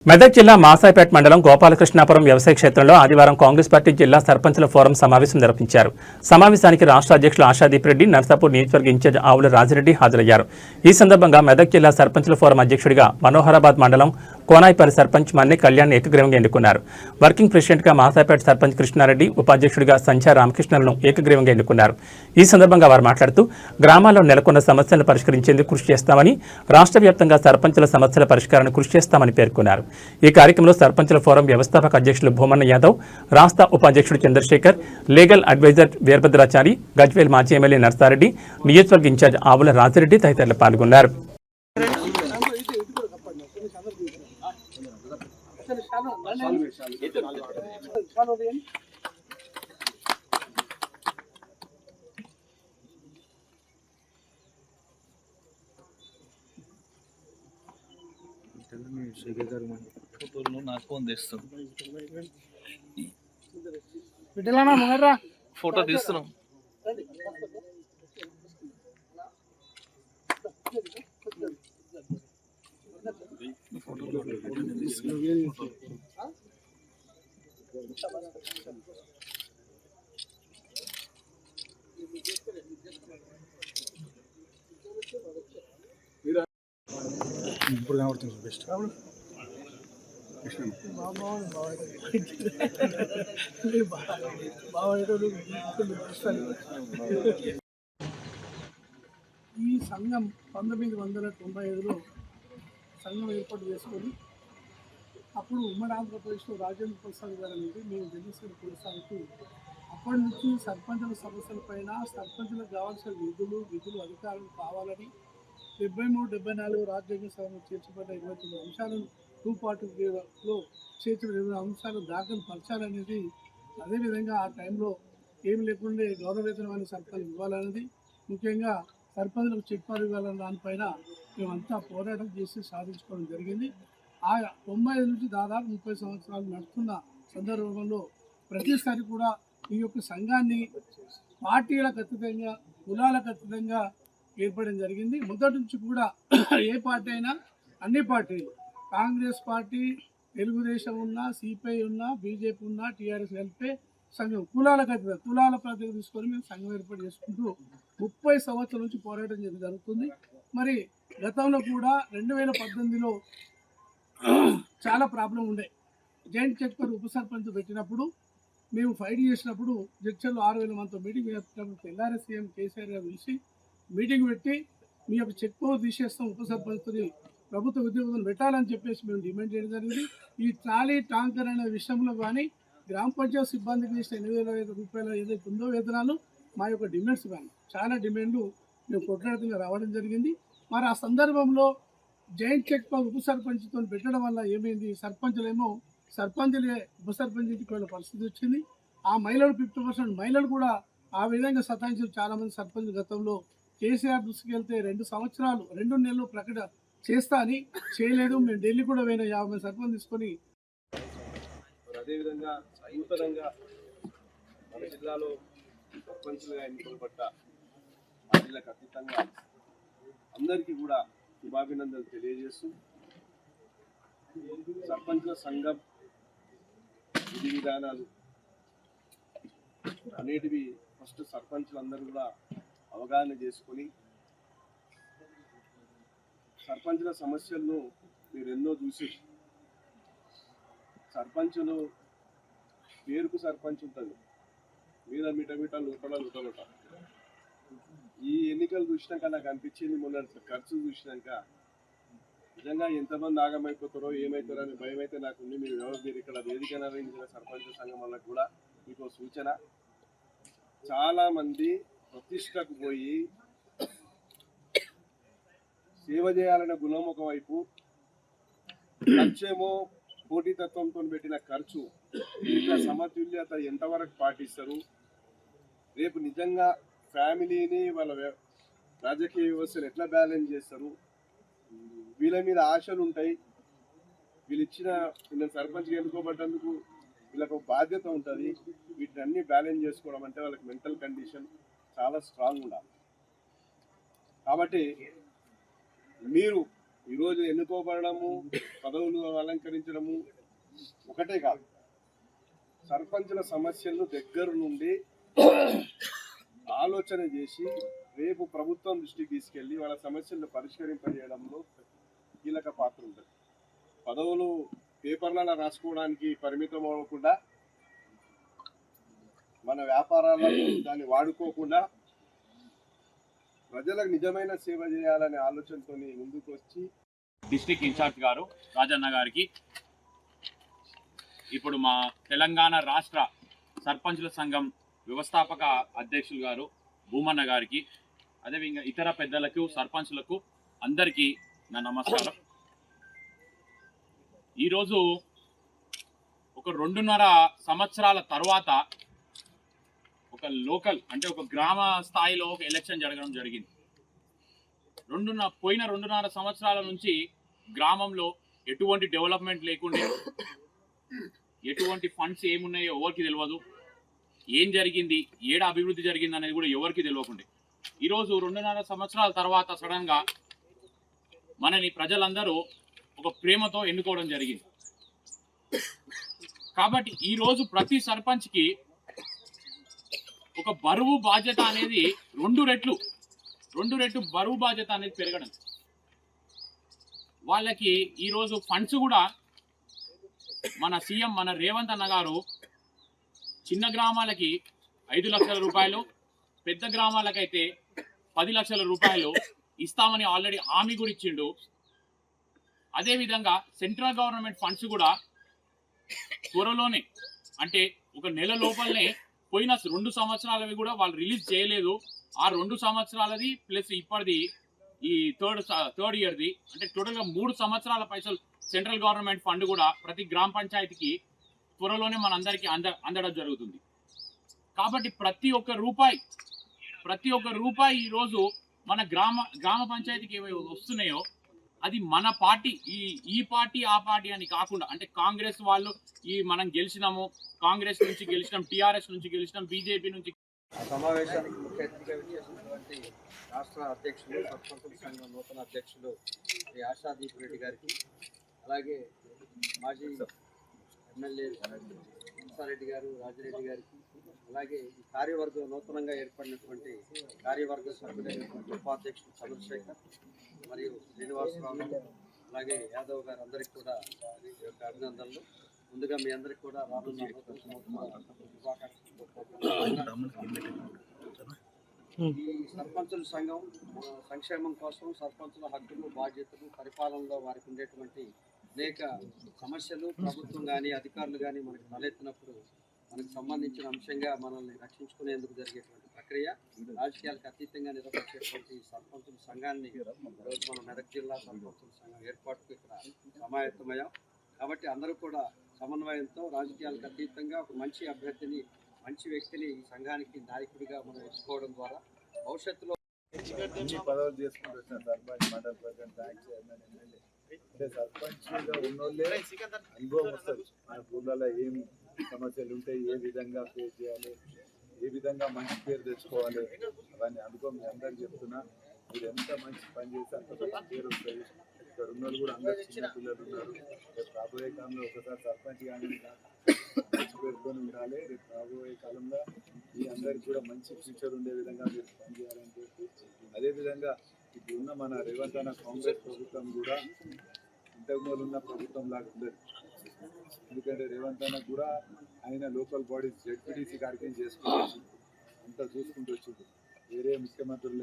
మెదక్ జిల్లా మాసాయిపేట మండలం గోపాలకృష్ణాపురం వ్యవసాయ క్షేత్రంలో ఆదివారం కాంగ్రెస్ పార్టీ జిల్లా సర్పంచుల ఫోరం సమావేశం నిర్వహించారు. సమావేశానికి రాష్ట్ర అధ్యక్షులు ఆశాదీప్ రెడ్డి, నర్సాపూర్ నియోజకవర్గ ఇన్ఛార్జ్ ఆవుల రాజిరెడ్డి హాజరయ్యారు. ఈ సందర్భంగా మెదక్ జిల్లా సర్పంచుల ఫోరం అధ్యక్షుడిగా మనోహరాబాద్ మండలం కోనాయిపల్లి సర్పంచ్ మన్నె కళ్యాణ్ ఏకగ్రీవంగా ఎన్నుకున్నారు. వర్కింగ్ ప్రెసిడెంట్గా మాసాయిపేట సర్పంచ్ కృష్ణారెడ్డి, ఉపాధ్యక్షుడిగా సంచార రామకృష్ణలను ఏకగ్రీవంగా ఎన్నుకున్నారు. ఈ సందర్భంగా వారు మాట్లాడుతూ గ్రామాల్లో నెలకొన్న సమస్యలను పరిష్కరించేందుకు కృషి చేస్తామని, రాష్ట్ర వ్యాప్తంగా సర్పంచుల సమస్యల పరిష్కారానికి కృషి చేస్తామని పేర్కొన్నారు. ఈ కార్యక్రమంలో సర్పంచుల ఫోరం వ్యవస్థాపక అధ్యక్షులు భూమన్న యాదవ్, రాష్ట్ర ఉపాధ్యక్షుడు చంద్రశేఖర్, లీగల్ అడ్వైజర్ వీరభద్రాచారి, గజ్వేల్ మాజీ ఎమ్మెల్యే నర్సారెడ్డి, నియోజకవర్గ ఇన్ఛార్జ్ ఆవుల రాజిరెడ్డి తదితరులు పాల్గొన్నారు. ఫోటో తీస్తున్నాం. ఇప్పుడు కనబడుతుంది బెస్ట్ ఈ సంఘం 1995లో సంఘం ఏర్పాటు చేసుకొని అప్పుడు ఉమ్మడి ఆంధ్రప్రదేశ్లో రాజేంద్ర ప్రసాద్ గారు అనేది మేము ఢిల్లీ కొనసాగుతూ అప్పటి నుంచి సర్పంచుల సమస్యలపైన సర్పంచులకు కావాల్సిన విధులు అధికారులు కావాలని 73-74 రాజ్యాంగ సభలో చేర్చబడ్డ 29 అంశాలను 240లో చేర్చిన 20 అంశాలు దాఖలు పరచాలనేది, అదేవిధంగా ఆ టైంలో ఏమి లేకుండా గౌరవవేతనమైన సర్పంచ్ ఇవ్వాలనేది, ముఖ్యంగా సర్పంచులకు చెక్పాలు ఇవ్వాలన్న దానిపైన మేమంతా పోరాటం చేసి సాధించుకోవడం జరిగింది. ఆ 95 నుంచి దాదాపు 30 సంవత్సరాలు నడుస్తున్న సందర్భంలో ప్రతిసారి కూడా ఈ యొక్క సంఘాన్ని పార్టీలకు అతీతంగా, కులాలకు అతీతంగా ఏర్పడడం జరిగింది. మొదటి నుంచి కూడా ఏ పార్టీ అయినా అన్ని పార్టీలు, కాంగ్రెస్ పార్టీ, తెలుగుదేశం ఉన్నా, సిపిఐ ఉన్నా, బీజేపీ ఉన్నా, టీఆర్ఎస్ కలిపే సంఘం కులాలకు అతీతంగా, కులాల ప్రాతినిధ్యం తీసుకొని మేము సంఘం ఏర్పాటు చేసుకుంటూ 30 సంవత్సరాల నుంచి పోరాటం జరుగుతుంది. మరి గతంలో కూడా 2018లో చాలా ప్రాబ్లం ఉండే. జాయింట్ సెక్టర్ ఉప సర్పంచ్ పెట్టినప్పుడు మేము ఫైట్ చేసినప్పుడు జడ్చర్లో 6000 మందితో మీటింగ్ పెట్టినప్పుడు తెల్లారి సీఎం కేసీఆర్ గారు పిలిచి మీటింగ్ పెట్టి మీ యొక్క చెక్ పవర్ తీసేస్తాం, ఉప సర్పంచ్ని ప్రభుత్వ ఉద్యోగులను పెట్టాలని చెప్పేసి మేము డిమాండ్ చేయడం జరిగింది. ఈ ట్రాలీ ట్యాంకర్ అనే విషయంలో కానీ గ్రామ పంచాయతీ సిబ్బందికి ఇచ్చిన 8,000 రూపాయలు ఏదైతే ఉందో వేతనాలు, మా యొక్క డిమాండ్స్ కానీ చాలా డిమాండ్లు మేము కొట్లాడుతుగా రావడం జరిగింది. మరి ఆ సందర్భంలో జాయింట్ చెక్ పవర్ ఉప సర్పంచ్తో పెట్టడం వల్ల ఏమైంది, సర్పంచులేమో సర్పంచులే ఉప సర్పంచ్ ఇంటికి వెళ్ళే పరిస్థితి వచ్చింది. ఆ మహిళలు 50% మహిళలు కూడా ఆ విధంగా సతాయించారు. చాలామంది సర్పంచ్ గతంలో కేసీఆర్ దృష్టికి వెళ్తే 2 నెలలు ప్రకటన చేస్తా అని చేయలేదు. మేము ఢిల్లీ కూడా పోయిన 50 సర్పంచ్ తీసుకొని. అదేవిధంగా నూతనంగా మన జిల్లాలో సర్పంచులుగా ఎన్నుకోబడ్డ పార్టీలకు అతీతంగా అందరికీ కూడా శుభాభినందనలు తెలియజేస్తూ, సర్పంచుల సంఘం విధి విధానాలు అనేటివి ఫస్ట్ సర్పంచులందరూ కూడా అవగాహన చేసుకొని, సర్పంచుల సమస్యలను మీరు ఎన్నో చూసి, సర్పంచులు పేరుకు సర్పంచ్ ఉంటుంది, మీద మిటమిట లోటల ఈ ఎన్నికలు చూసినాక నాకు అనిపించింది, మొన్న ఖర్చు చూసినాక నిజంగా ఎంతమంది ఆగమైపోతారో ఏమవుతారో అని భయం అయితే నాకు ఉంది. మీరు ఇక్కడ వేదిక నిర్వహించిన సర్పంచ్ సంఘం వాళ్ళకు కూడా మీకు సూచన, చాలామంది ప్రతిష్టకు పోయి సేవ చేయాలనే గుణం ఒకవైపు, ఖర్చేమో పోటీతత్వంతో పెట్టిన ఖర్చు, ఇంకా సమతుల్యత ఎంతవరకు పాటిస్తారు, రేపు నిజంగా ఫ్యామిలీని వాళ్ళ రాజకీయ వ్యవస్థను ఎట్లా బ్యాలెన్స్ చేస్తారు, వీళ్ళ మీద ఆశలు ఉంటాయి. వీళ్ళు ఇచ్చిన సర్పంచ్గా ఎన్నుకోబడ్డందుకు వీళ్ళకు బాధ్యత ఉంటుంది. వీటిని బ్యాలెన్స్ చేసుకోవడం అంటే వాళ్ళకి మెంటల్ కండిషన్ చాలా స్ట్రాంగ్ ఉండాలి. కాబట్టి మీరు ఈరోజు ఎన్నుకోబడము, పదవులు అలంకరించడము ఒకటే కాదు, సర్పంచుల సమస్యలను దగ్గర నుండి ఆలోచన చేసి రేపు ప్రభుత్వం దృష్టికి తీసుకెళ్లి వాళ్ళ సమస్యలను పరిష్కరింపజేయడంలో కీలక పాత్ర ఉంటుంది. పదవులు పేపర్లలో రాసుకోవడానికి పరిమితం అవ్వకుండా, మన వ్యాపారాలకు దాన్ని వాడుకోకుండా ప్రజలకు నిజమైన సేవ చేయాలనే ఆలోచనతో ముందుకు వచ్చి డిస్ట్రిక్ట్ ఇన్ఛార్జ్ గారు రాజన్న గారికి, ఇప్పుడు మా తెలంగాణ రాష్ట్ర సర్పంచుల సంఘం వ్యవస్థాపక అధ్యక్షులు గారు భూమన్న గారికి, అదేవిధంగా ఇతర పెద్దలకు, సర్పంచులకు అందరికీ నా నమస్కారం. ఈరోజు ఒక 2.5 సంవత్సరాల తర్వాత ఒక లోకల్ అంటే ఒక గ్రామ స్థాయిలో ఒక ఎలక్షన్ జరగడం జరిగింది. పోయిన 2.5 సంవత్సరాల నుంచి గ్రామంలో ఎటువంటి డెవలప్మెంట్ లేకుండా, ఎటువంటి ఫండ్స్ ఏమున్నాయో ఎవరికి తెలియదు, ఏం జరిగింది, ఏడ అభివృద్ధి జరిగింది అనేది కూడా ఎవరికి తెలియకుండా ఈరోజు 2.5 సంవత్సరాల తర్వాత సడన్గా మనని ప్రజలందరూ ఒక ప్రేమతో ఎన్నుకోవడం జరిగింది. కాబట్టి ఈరోజు ప్రతి సర్పంచ్కి ఒక బరువు బాధ్యత అనేది 2 రెట్లు బరువు బాధ్యత అనేది పెరగడం. వాళ్ళకి ఈరోజు ఫండ్స్ కూడా మన సీఎం మన రేవంత్ అన్న గారు చిన్న గ్రామాలకి 5 లక్షల రూపాయలు, పెద్ద గ్రామాలకైతే 10 లక్షల రూపాయలు ఇస్తామని ఆల్రెడీ హామీ కూడా ఇచ్చిండు. అదేవిధంగా సెంట్రల్ గవర్నమెంట్ ఫండ్స్ కూడా త్వరలోనే, అంటే ఒక నెల లోపలనే, పోయిన 2 సంవత్సరాలవి కూడా వాళ్ళు రిలీజ్ చేయలేదు. ఆ 2 సంవత్సరాలది ప్లస్ ఇప్పటిది ఈ థర్డ్ ఇయర్ది, అంటే టోటల్గా 3 సంవత్సరాల పైసలు సెంట్రల్ గవర్నమెంట్ ఫండ్ కూడా ప్రతి గ్రామ పంచాయతీకి త్వరలోనే మనందరికీ అందడం జరుగుతుంది. కాబట్టి ప్రతి ఒక్క రూపాయి ఈరోజు మన గ్రామ పంచాయతీకి ఏవైతే వస్తున్నాయో అది మన పార్టీ, ఈ పార్టీ ఆ పార్టీ అని కాకుండా, అంటే కాంగ్రెస్ వాళ్ళు మనం గెలిచినాము, కాంగ్రెస్ నుంచి గెలిచినాం, టీఆర్ఎస్ నుంచి గెలిచినాం, బీజేపీ నుంచి. సమావేశానికి ముఖ్య అతిథిగా విచ్చేసినటువంటి రాష్ట్ర అధ్యక్షులు, సర్పంచుల సంఘం నూతన అధ్యక్షులు శ్రీ ఆశాదీప్ రెడ్డి గారికి, అలాగే మాజీ ఎమ్మెల్యే రెడ్డి గారు, రాజిరెడ్డి గారికి, అలాగే ఈ కార్యవర్గం నూతనంగా ఏర్పడినటువంటి కార్యవర్గ సభ్యులైనటువంటి ఉపాధ్యక్షులు చంద్రశేఖర్ మరియు శ్రీనివాసరావు, అలాగే యాదవ్ గారు, అందరికీ కూడా ఈ యొక్క అభినందనలు. ముందుగా మీ అందరికీ కూడా రానున్న నూతన శుభాకాంక్షలు. ఈ సర్పంచుల సంఘం సంక్షేమం కోసం సర్పంచుల హక్కులు, బాధ్యతలు, పరిపాలనలో వారికి ఉండేటువంటి అనేక సమస్యలు ప్రభుత్వం కానీ అధికారులు కానీ మనకు తలెత్తినప్పుడు మనకు సంబంధించిన అంశంగా మనల్ని రక్షించుకునేందుకు జరిగేటువంటి ప్రక్రియ, రాజకీయాలకు అతీతంగా నిర్వహించేటువంటి సర్పంచుల సంఘాన్ని ఈరోజు మన మెదక్ జిల్లా సర్పంచుల సంఘం ఏర్పాటుకు ఇక్కడ సమాయత్తమయ్యాం. కాబట్టి అందరూ కూడా సమన్వయంతో రాజకీయాలకు అతీతంగా ఒక మంచి అభ్యర్థిని, మంచి వ్యక్తిని ఈ సంఘానికి నాయకుడిగా మనం ఎంచుకోవడం ద్వారా భవిష్యత్తులో అన్ని పదవులు చేసుకుంటూ వచ్చిన సర్పంచ్, మండల ప్రెసిడెంట్, బ్యాంక్ చైర్మన్, ఎమ్మెల్యే, అంటే సర్పంచ్గా ఉన్నోళ్ళే అనుభవం వస్తుంది. మన ఊళ్ళలో ఏం సమస్యలు ఉంటాయి, ఏ విధంగా ఫేస్ చేయాలి, ఏ విధంగా మంచి పేరు తెచ్చుకోవాలి, అవన్నీ అనుభవం మీ అందరికి చెప్తున్నా. మీరు ఎంత మంచి పని చేస్తే అంత మంచి పేరు వస్తుంది. ఇక్కడ ఉన్న వాళ్ళు కూడా అందరు చిన్న పిల్లలు ఉన్నారు. రేపు రాబోయే కాలంలో ఒకసారి సర్పంచ్ కానీ మంచి పేరుతో ఉండాలి. రేపు రాబోయే కాలంలో మీ అందరికి కూడా మంచి ఫ్యూచర్ ఉండే విధంగా మీరు పనిచేయాలని చెప్పి, అదేవిధంగా ఇప్పుడు ఉన్న మన రేవంత్ అన్న కాంగ్రెస్ ప్రభుత్వం కూడా ఇంతకుముందు ఉన్న ప్రభుత్వం లాగా ఉండదు. ఎందుకంటే రేవంత్ అన్న కూడా ఆయన లోకల్ బాడీస్ జెడ్పీటీసీ కార్యక్రమం చేసుకుంటూ అంతా చూసుకుంటూ వచ్చింది. వేరే ముఖ్యమంత్రులు